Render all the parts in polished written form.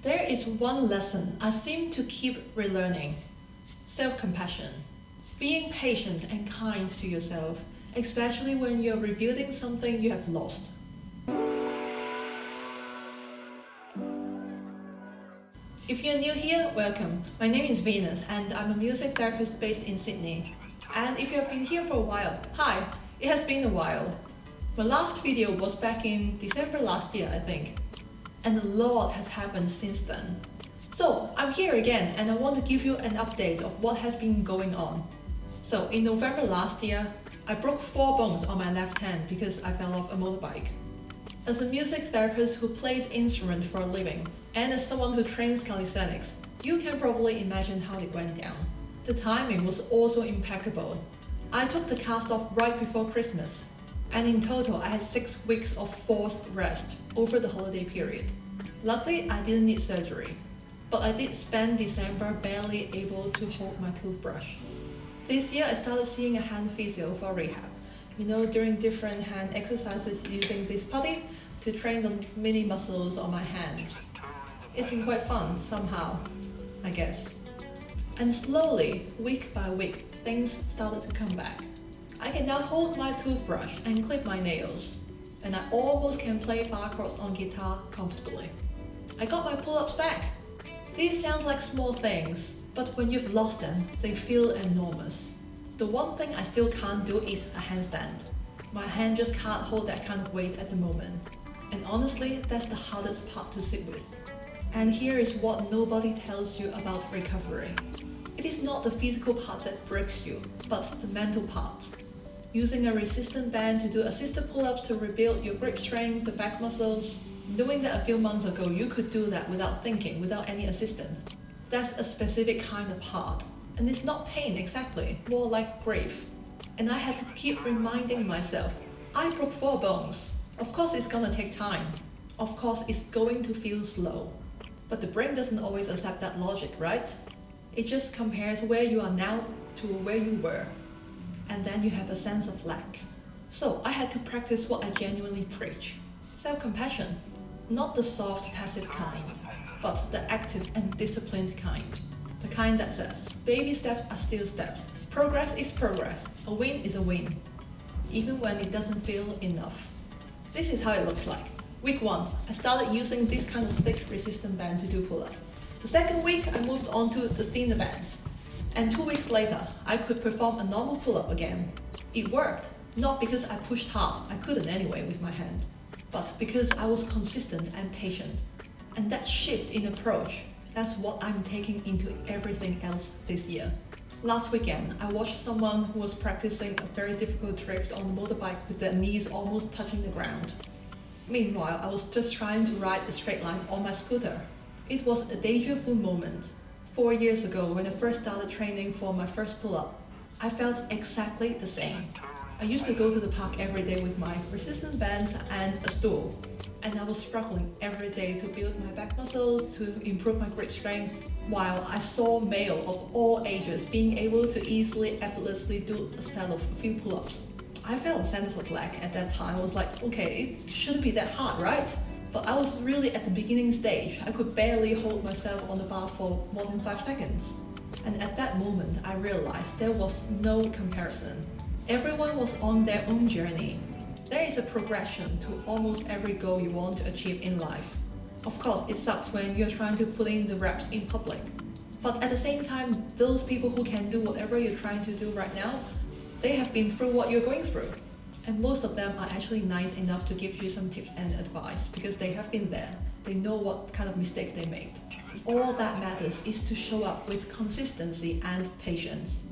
There is one lesson I seem to keep relearning: self-compassion. Being patient and kind to yourself, especially when you're rebuilding something you have lost. If you're new here, welcome. My name is Venus and I'm a music therapist based in Sydney. And if you have been here for a while, hi, it has been a while. My last video was back in December last year, I think. And a lot has happened since then. So I'm here again and I want to give you an update of what has been going on. So in November last year, I broke 4 bones on my left hand because I fell off a motorbike. As a music therapist who plays instruments for a living, and as someone who trains calisthenics, you can probably imagine how it went down. The timing was also impeccable. I took the cast off right before Christmas, and in total I had 6 weeks of forced rest over the holiday period. Luckily, I didn't need surgery, but I did spend December barely able to hold my toothbrush. This year I started seeing a hand physio for rehab. Doing different hand exercises using this putty to train the mini muscles on my hand. It's been quite fun somehow, I guess. And slowly, week by week, things started to come back. I can now hold my toothbrush and clip my nails, and I almost can play bar chords on guitar comfortably. I got my pull-ups back. These sound like small things, but when you've lost them, they feel enormous. The one thing I still can't do is a handstand. My hand just can't hold that kind of weight at the moment. And honestly, that's the hardest part to sit with. And here is what nobody tells you about recovery. It is not the physical part that breaks you, but the mental part. Using a resistant band to do assisted pull-ups to rebuild your grip strength, the back muscles. Knowing that a few months ago you could do that without thinking, without any assistance. That's a specific kind of hard. And it's not pain exactly, more like grief. And I had to keep reminding myself, I broke 4 bones. Of course it's gonna take time. Of course it's going to feel slow. But the brain doesn't always accept that logic, right? It just compares where you are now to where you were. And then you have a sense of lack. So I had to practice what I genuinely preach. Self-compassion. Not the soft, passive kind, but the active and disciplined kind. The kind that says, baby steps are still steps. Progress is progress. A win is a win. Even when it doesn't feel enough. This is how it looks like. Week 1, I started using this kind of thick resistant band to do pull-up. The second week, I moved on to the thinner bands. And 2 weeks later, I could perform a normal pull-up again. It worked, not because I pushed hard, I couldn't anyway with my hand, but because I was consistent and patient. And that shift in approach, that's what I'm taking into everything else this year. Last weekend, I watched someone who was practicing a very difficult drift on the motorbike with their knees almost touching the ground. Meanwhile, I was just trying to ride a straight line on my scooter. It was a deja vu moment. 4 years ago, when I first started training for my first pull-up, I felt exactly the same. I used to go to the park every day with my resistant bands and a stool. And I was struggling every day to build my back muscles, to improve my grip strength, while I saw males of all ages being able to easily, effortlessly do a set of a few pull-ups. I felt a sense of lack at that time. I was like, okay, it shouldn't be that hard, right? But I was really at the beginning stage. I could barely hold myself on the bar for more than 5 seconds. And at that moment, I realized there was no comparison. Everyone was on their own journey. There is a progression to almost every goal you want to achieve in life. Of course, it sucks when you're trying to put in the reps in public. But at the same time, those people who can do whatever you're trying to do right now, they have been through what you're going through. And most of them are actually nice enough to give you some tips and advice because they have been there. They know what kind of mistakes they made. All that matters is to show up with consistency and patience.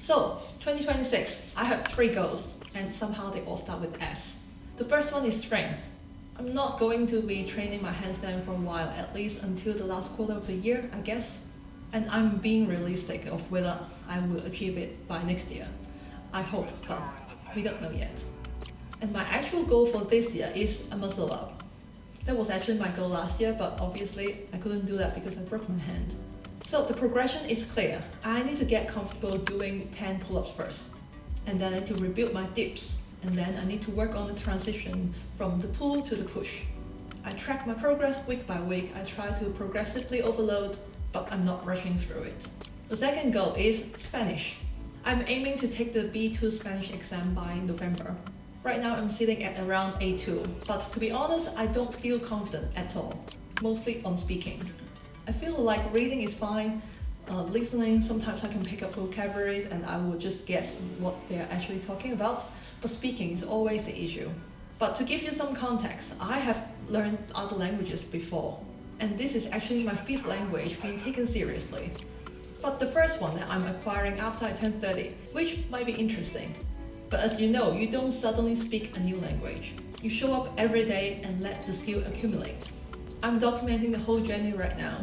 So, 2026, I have 3 goals. And somehow they all start with S. The first one is strength. I'm not going to be training my handstand for a while, at least until the last quarter of the year, I guess. And I'm being realistic of whether I will achieve it by next year. I hope, but we don't know yet. And my actual goal for this year is a muscle up. That was actually my goal last year, but obviously I couldn't do that because I broke my hand. So the progression is clear. I need to get comfortable doing 10 pull-ups first. And then I need to rebuild my dips. And then I need to work on the transition from the pull to the push. I track my progress week by week. I try to progressively overload, but I'm not rushing through it. The second goal is Spanish. I'm aiming to take the B2 Spanish exam by November. Right now I'm sitting at around A2, but to be honest, I don't feel confident at all, mostly on speaking. I feel like reading is fine, listening, sometimes I can pick up vocabularies and I will just guess what they're actually talking about, but speaking is always the issue. But to give you some context, I have learned other languages before, and this is actually my 5th language being taken seriously. But the first one that I'm acquiring after I turn 30, which might be interesting. But as you know, you don't suddenly speak a new language. You show up every day and let the skill accumulate. I'm documenting the whole journey right now.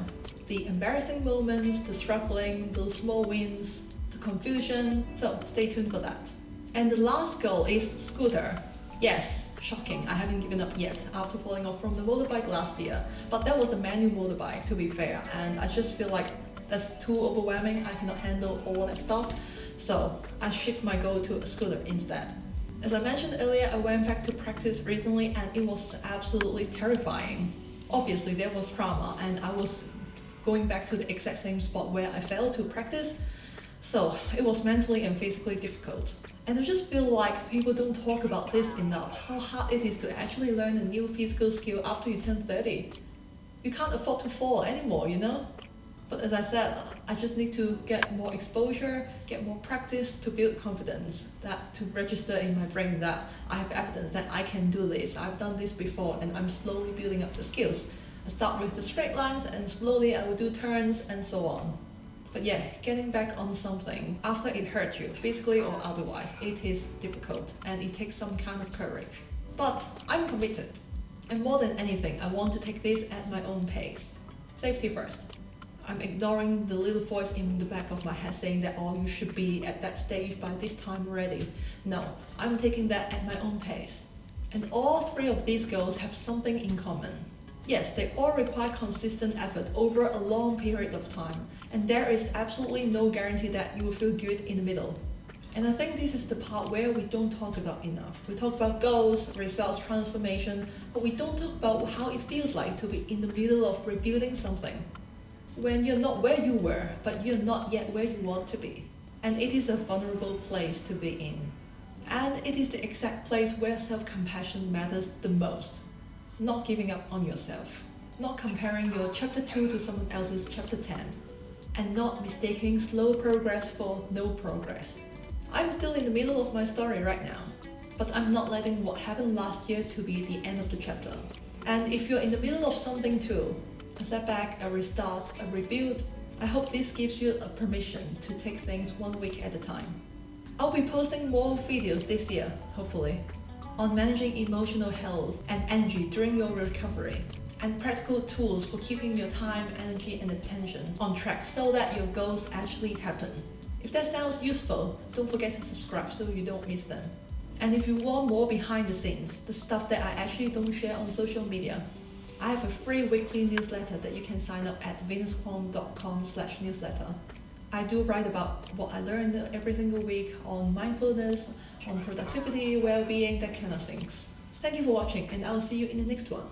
The embarrassing moments, the struggling, the small wins, the confusion, so stay tuned for that. And the last goal is scooter. Yes, shocking, I haven't given up yet after falling off from the motorbike last year. But that was a manual motorbike, to be fair, and I just feel like that's too overwhelming, I cannot handle all that stuff. So I shift my goal to a scooter instead. As I mentioned earlier, I went back to practice recently and it was absolutely terrifying. Obviously there was trauma and I was going back to the exact same spot where I failed to practice. So it was mentally and physically difficult. And I just feel like people don't talk about this enough, how hard it is to actually learn a new physical skill after you turn 30. You can't afford to fall anymore, you know? But as I said, I just need to get more exposure, get more practice to build confidence, that to register in my brain that I have evidence that I can do this, I've done this before, and I'm slowly building up the skills. I start with the straight lines and slowly I will do turns and so on. But yeah, getting back on something after it hurt you, physically or otherwise, it is difficult and it takes some kind of courage. But I'm committed. And more than anything, I want to take this at my own pace. Safety first. I'm ignoring the little voice in the back of my head saying that, oh, you should be at that stage by this time already. No, I'm taking that at my own pace. And all 3 of these goals have something in common. Yes, they all require consistent effort over a long period of time, and there is absolutely no guarantee that you will feel good in the middle. And I think this is the part where we don't talk about enough. We talk about goals, results, transformation, but we don't talk about how it feels like to be in the middle of rebuilding something. When you're not where you were, but you're not yet where you want to be. And it is a vulnerable place to be in. And it is the exact place where self-compassion matters the most. Not giving up on yourself. Not comparing your chapter 2 to someone else's chapter 10. And not mistaking slow progress for no progress. I'm still in the middle of my story right now. But I'm not letting what happened last year to be the end of the chapter. And if you're in the middle of something too, a setback, a restart, a rebuild, I hope this gives you a permission to take things 1 week at a time. I'll be posting more videos this year, hopefully, on managing emotional health and energy during your recovery, and practical tools for keeping your time, energy and attention on track so that your goals actually happen. If that sounds useful, don't forget to subscribe so you don't miss them. And if you want more behind the scenes, the stuff that I actually don't share on social media, I have a free weekly newsletter that you can sign up at venuskwong.com/newsletter. I do write about what I learned every single week on mindfulness, on productivity, well-being, that kind of things. Thank you for watching and I'll see you in the next one.